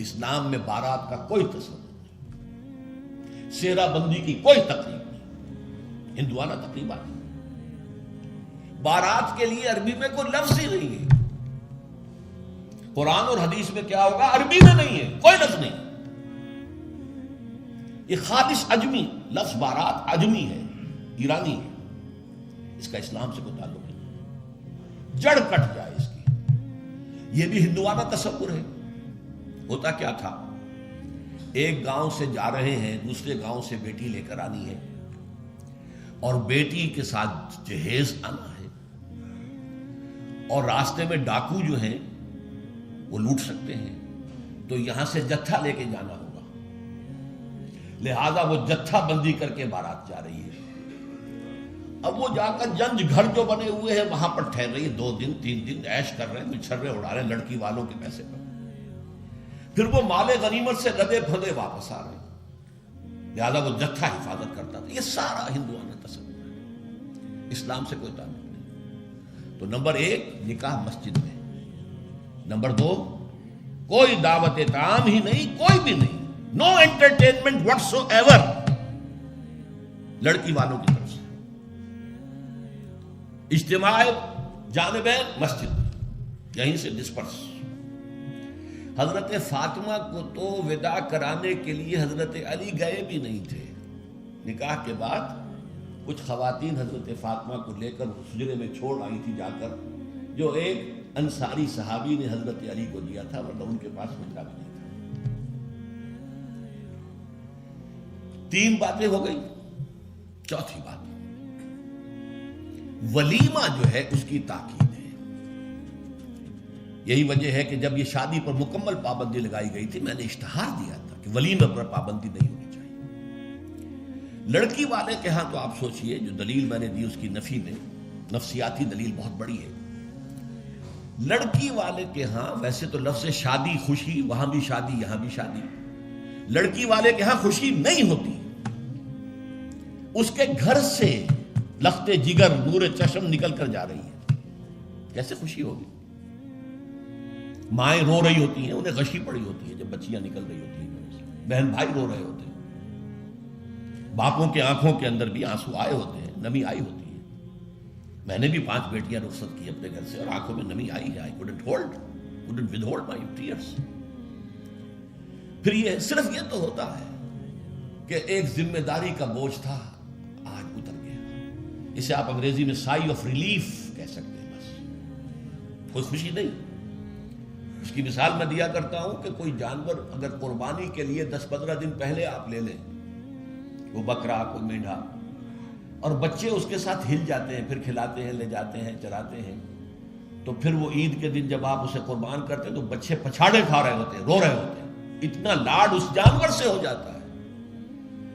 اسلام میں بارات کا کوئی تصور نہیں، سیرا بندی کی کوئی تقریب نہیں، ہندوانہ تقریبات نہیں۔ بارات کے لیے عربی میں کوئی لفظ ہی نہیں ہے۔ قرآن اور حدیث میں کیا ہوگا؟ عربی میں نہیں ہے، کوئی لفظ نہیں۔ یہ خالص عجمی لفظ، بارات عجمی ہے، ایرانی ہے، اس کا اسلام سے کوئی تعلق نہیں، جڑ کٹ جائے اس کی۔ یہ بھی ہندوانہ تصور ہے۔ ہوتا کیا تھا، ایک گاؤں سے جا رہے ہیں، دوسرے گاؤں سے بیٹی لے کر آنی ہے، اور بیٹی کے ساتھ جہیز آنا ہے، اور راستے میں ڈاکو جو ہیں وہ لوٹ سکتے ہیں، تو یہاں سے جتھا لے کے جانا ہوگا، لہذا وہ جتھا بندی کر کے بارات جا رہی ہے۔ اب وہ جا کر جنج گھر جو بنے ہوئے ہیں وہاں پر ٹھہر رہی ہے، 2 دن 3 دن عیش کر رہے ہیں، مچھرے اڑا رہے ہیں لڑکی والوں کے پیسے پر، پھر وہ مال غنیمت سے لدے پھدے واپس آ رہے ہیں، لہذا وہ جتھا حفاظت کرتا تھا۔ یہ سارا ہندوانہ تصور ہے، اسلام سے کوئی تعلق نہیں۔ تو نمبر 1 نکاح مسجد میں، نمبر 2 کوئی دعوت طعام ہی نہیں، کوئی بھی نہیں، نو انٹرٹینمنٹ واٹس ایور لڑکی والوں کی طرف سے۔ اجتماع جانبین مسجد میں، یہیں سے ڈسپرس۔ حضرت فاطمہ کو تو وداع کرانے کے لیے حضرت علی گئے بھی نہیں تھے۔ نکاح کے بعد کچھ خواتین حضرت فاطمہ کو لے کر حجرے میں چھوڑ آئی تھی جا کر، جو ایک انصاری صحابی نے حضرت علی کو دیا تھا، ورنہ ان کے پاس مجھا بھی نہیں تھا۔ 3 باتیں ہو گئی۔ چوتھی بات، ولیمہ جو ہے اس کی تاکید ہے۔ یہی وجہ ہے کہ جب یہ شادی پر مکمل پابندی لگائی گئی تھی، میں نے اشتہار دیا تھا کہ ولیمہ پر پابندی نہیں ہونی چاہیے۔ لڑکی والے کے ہاں تو آپ سوچئے، جو دلیل میں نے دی اس کی نفی میں، نفسیاتی دلیل بہت بڑی ہے۔ لڑکی والے کے ہاں ویسے تو لفظ شادی، خوشی، وہاں بھی شادی یہاں بھی شادی، لڑکی والے کے ہاں خوشی نہیں ہوتی۔ اس کے گھر سے لخت جگر، نور چشم نکل کر جا رہی ہے، کیسے خوشی ہوگی؟ مائیں رو رہی ہوتی ہیں، انہیں غشی پڑی ہوتی ہے جب بچیاں نکل رہی ہوتی ہیں، بہن بھائی رو رہے ہوتے ہیں، باپوں کے آنکھوں کے اندر بھی آنسو آئے ہوتے ہیں، نمی آئی ہوتی ہے۔ میں نے بھی 5 بیٹیاں رخصت کی اپنے گھر سے، اور آنکھوں میں نمی آئی ہے۔ I couldn't withhold my tears۔ پھر یہ صرف یہ تو ہوتا ہے کہ ایک ذمہ داری کا بوجھ تھا، آج اتر گیا۔ اسے آپ انگریزی میں سائی آف ریلیف کہہ سکتے ہیں، بس کوئی خوشی نہیں۔ اس کی مثال میں دیا کرتا ہوں کہ کوئی جانور اگر قربانی کے لیے 10-15 دن پہلے آپ لے لیں، وہ بکرا، کوئی مینڈھا، اور بچے اس کے ساتھ ہل جاتے ہیں، پھر کھلاتے ہیں، لے جاتے ہیں، چراتے ہیں، تو پھر وہ عید کے دن جب آپ اسے قربان کرتے ہیں تو بچے پچھاڑے کھا رہے ہوتے ہیں، رو رہے ہوتے ہیں، اتنا لاڈ اس جانور سے ہو جاتا ہے۔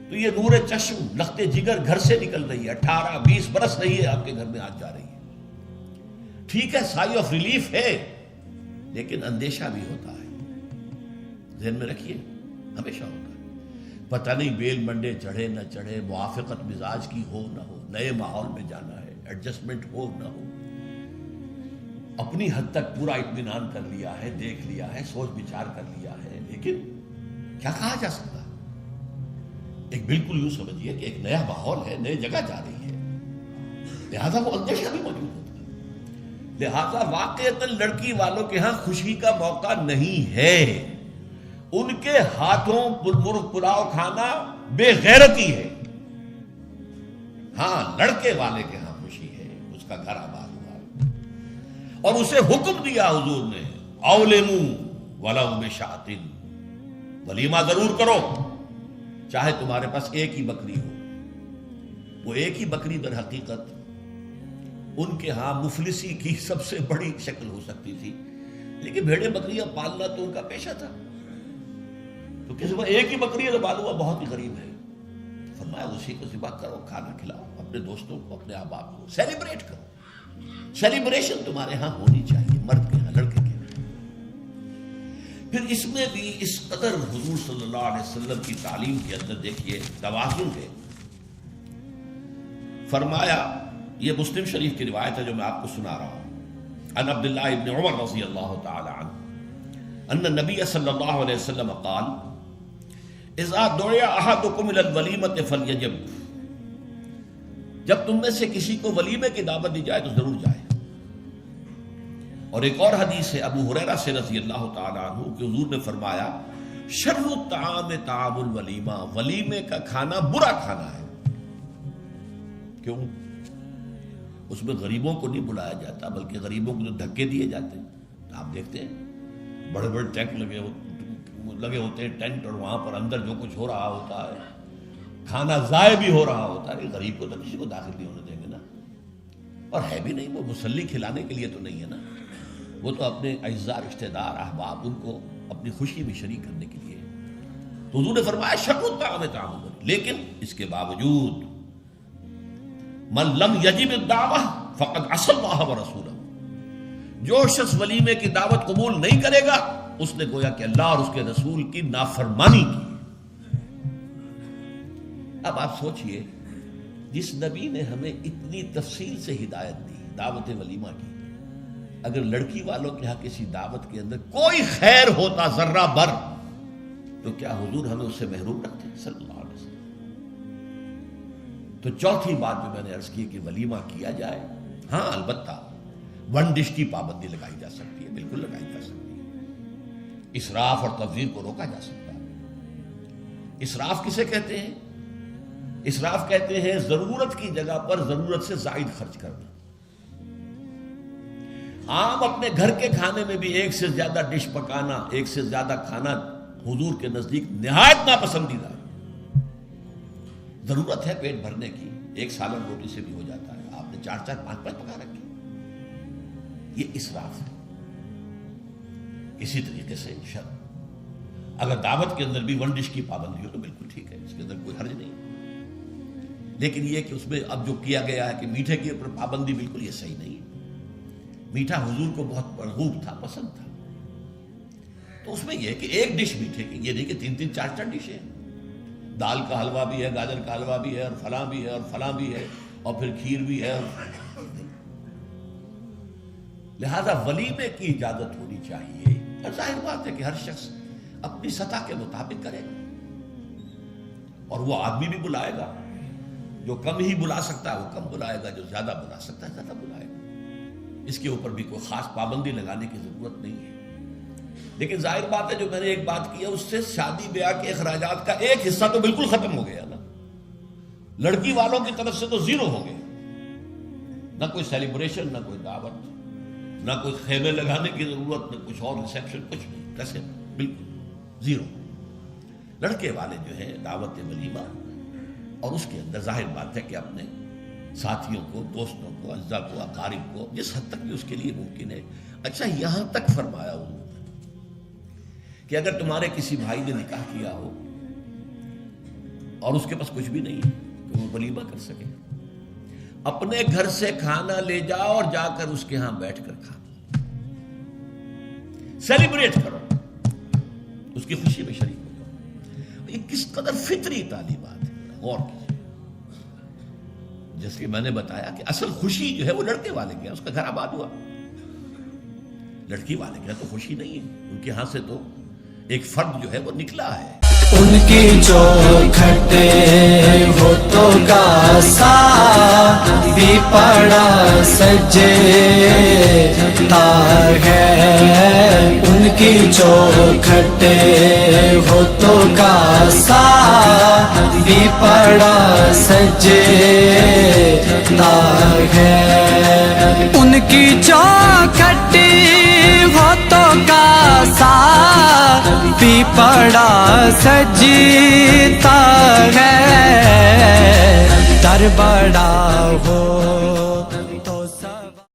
تو یہ نور چشم، لخت جگر گھر سے نکل رہی ہے، 18-20 برس رہی ہے آپ کے گھر میں، آج جا رہی ہے۔ ٹھیک ہے، سائی آف ریلیف ہے، لیکن اندیشہ بھی ہوتا ہے، ذہن میں رکھیے، ہمیشہ ہوتا ہے۔ پتہ نہیں بیل منڈے چڑھے نہ چڑھے، موافقت مزاج کی ہو نہ ہو، نئے ماحول میں جانا ہے، ایڈجسٹمنٹ ہو نہ ہو۔ اپنی حد تک پورا اطمینان کر لیا ہے، دیکھ لیا ہے، سوچ بچار کر لیا ہے، لیکن کیا کہا جا سکتا ہے؟ ایک بالکل یوں سمجھیے کہ ایک نیا ماحول ہے، نئی جگہ جا رہی ہے، لہذا وہ اندیشہ بھی موجود ہوتا ہے۔ لہذا واقعتاً لڑکی والوں کے ہاں خوشی کا موقع نہیں ہے، ان کے ہاتھوں مرغ پلاؤ کھانا بے غیرتی ہے۔ ہاں، لڑکے والے کے ہاں خوشی ہے، اس کا گھر آباد ہوا ہے، اور اسے حکم دیا حضور نے، اولموا ولو بشاۃ، ولیمہ ضرور کرو، چاہے تمہارے پاس ایک ہی بکری ہو۔ وہ ایک ہی بکری در حقیقت ان کے ہاں مفلسی کی سب سے بڑی شکل ہو سکتی تھی، لیکن بھیڑیں بکریاں پالنا تو ان کا پیشہ تھا، تو کسی کو ایک ہی بکری ہے پالوا بہت ہی غریب ہے، فرمایا اسی کو ذبح کرو، کھانا کھلاؤ اپنے دوستوں کو، اپنے احباب کو، سیلیبریٹ کرو۔ سیلیبریشن تمہارے ہاں ہونی چاہیے، مرد کے ہاں، لڑکے کے ہاں۔ پھر اس میں بھی اس قدر حضور صلی اللہ علیہ وسلم کی تعلیم کے اندر دیکھیے توازن ہے۔ فرمایا، یہ مسلم شریف کی روایت ہے جو میں آپ کو سنا رہا ہوں، عن عبداللہ ابن عمر رضی اللہ تعالی عنہ ان النبی صلی اللہ علیہ وسلم قال اذا دعی احدکم الی الولیمۃ فلیجب، جب تم میں سے کسی کو ولیمے کی دعوت دی جائے تو ضرور جائے۔ اور ایک اور حدیث ہے ابو ہریرہ سے رضی اللہ تعالی عنہ کہ حضور نے فرمایا شر الطعام طعام الولیمہ، ولیمے کا کھانا برا کھانا ہے۔ کیوں؟ اس میں غریبوں کو نہیں بلایا جاتا بلکہ غریبوں کو جو دھکے دیے جاتے ہیں۔ آپ دیکھتے ہیں بڑے بڑے ٹینک لگے ہوتے ہیں ٹینٹ، اور وہاں پر اندر جو کچھ ہو رہا ہوتا ہے، کھانا ضائع بھی ہو رہا ہوتا ہے، غریب کو تو کسی کو داخل نہیں ہونے دیں گے نا۔ اور ہے بھی نہیں، وہ مسلی کھلانے کے لیے تو نہیں ہے نا، وہ تو اپنے اعزاء رشتہ دار احباب ان کو اپنی خوشی میں شریک کرنے کے لیے۔ تو حضور نے فرمایا شر الطعام طعام الولیمہ، لیکن اس کے باوجود من لم یجب الدعوہ فقد عصى اللہ ورسولہ، جو شخص ولیمے کی دعوت قبول نہیں کرے گا اس نے گویا کہ اللہ اور اس کے رسول کی نافرمانی کی۔ اب آپ سوچئے، جس نبی نے ہمیں اتنی تفصیل سے ہدایت دی دعوت ولیمہ کی، اگر لڑکی والوں کے ہاں کسی دعوت کے اندر کوئی خیر ہوتا ذرہ بر، تو کیا حضور ہمیں اس سے محروم رکھتے صلی اللہ علیہ وسلم؟ تو چوتھی بات جو میں نے عرض کی کہ ولیمہ کیا جائے، ہاں البتہ ون ڈش کی پابندی لگائی جا سکتی ہے، بالکل لگائی جا سکتی ہے۔ اسراف اور تبذیر کو روکا جا سکتا ہے۔ اسراف کسے کہتے ہیں؟ اسراف کہتے ہیں ضرورت کی جگہ پر ضرورت سے زائد خرچ کرنا۔ عام اپنے گھر کے کھانے میں بھی ایک سے زیادہ ڈش پکانا، ایک سے زیادہ کھانا حضور کے نزدیک نہایت ناپسندیدہ ہے۔ ضرورت ہے پیٹ بھرنے کی، ایک سالن روٹی سے بھی ہو جاتا ہے، آپ نے 4 5 پکا رکھے، یہ اسراف ہے۔ اسی طریقے سے اگر دعوت کے اندر بھی ون ڈش کی پابندی ہو تو بالکل ٹھیک ہے، اس کے اندر کوئی حرج نہیں، لیکن یہ کہ اس میں اب جو کیا گیا ہے کہ میٹھے کے اوپر پابندی، بالکل یہ صحیح نہیں ہے۔ میٹھا حضور کو بہت مرغوب تھا، پسند تھا، تو اس میں یہ کہ ایک ڈش میٹھے کی، یہ نہیں کہ 3 4 ڈشیں، دال کا حلوہ بھی ہے، گاجر کا حلوہ بھی ہے، اور فلاں بھی ہے، اور فلاں بھی ہے، اور پھر کھیر بھی ہے۔ لہذا ولیمے کی اجازت ہونی چاہیے، اور ظاہر بات ہے کہ ہر شخص اپنی سطح کے مطابق کرے گا، اور وہ آدمی بھی بلائے گا، جو کم ہی بلا سکتا ہے وہ کم بلائے گا، جو زیادہ بلا سکتا ہے زیادہ بلائے گا۔ اس کے اوپر بھی کوئی خاص پابندی لگانے کی ضرورت نہیں ہے۔ لیکن ظاہر بات ہے جو میں نے ایک بات کی ہے، اس سے شادی بیاہ کے اخراجات کا ایک حصہ تو بالکل ختم ہو گیا نا، لڑکی والوں کی طرف سے تو زیرو ہو گیا، نہ کوئی سیلیبریشن، نہ کوئی دعوت، نہ کوئی خیمے لگانے کی ضرورت، نہ کچھ اور ریسیپشن، کچھ نہیں، کیسے بالکل زیرو۔ لڑکے والے جو ہیں دعوت ولیمہ، اور اس کے اندر ظاہر بات ہے کہ اپنے ساتھیوں کو، دوستوں کو، اعزاء کو، اقارب کو جس حد تک بھی اس کے لیے ممکن ہے۔ اچھا یہاں تک فرمایا ہوں کہ اگر تمہارے کسی بھائی نے نکاح کیا ہو اور اس کے پاس کچھ بھی نہیں ہے تو وہ ولیمہ کر سکے، اپنے گھر سے کھانا لے جاؤ اور جا کر اس کے ہاں بیٹھ کر کھانا، سیلیبریٹ کرو، اس کی خوشی میں شریک ہو جاؤ۔ یہ کس قدر فطری تعلیمات ہے، غور کیجیے۔ جیسے کہ میں نے بتایا کہ اصل خوشی جو ہے وہ لڑکے والے کے، اس کا گھر آباد ہوا، لڑکی والے کے تو خوشی نہیں ہے، ان کے ہاں سے تو ایک فرد جو ہے وہ نکلا ہے۔ ان کی چوکھٹے ہوتوں کا ساتھ بھی پڑا سجے تا ہے، ان کی چوکھٹے ہوتوں کا ساتھ بھی پڑا سجے تا ہے، ان کی چوکھٹے ہوتوں کا ساتھ بھی پڑا سجتا ہے، در بڑا ہو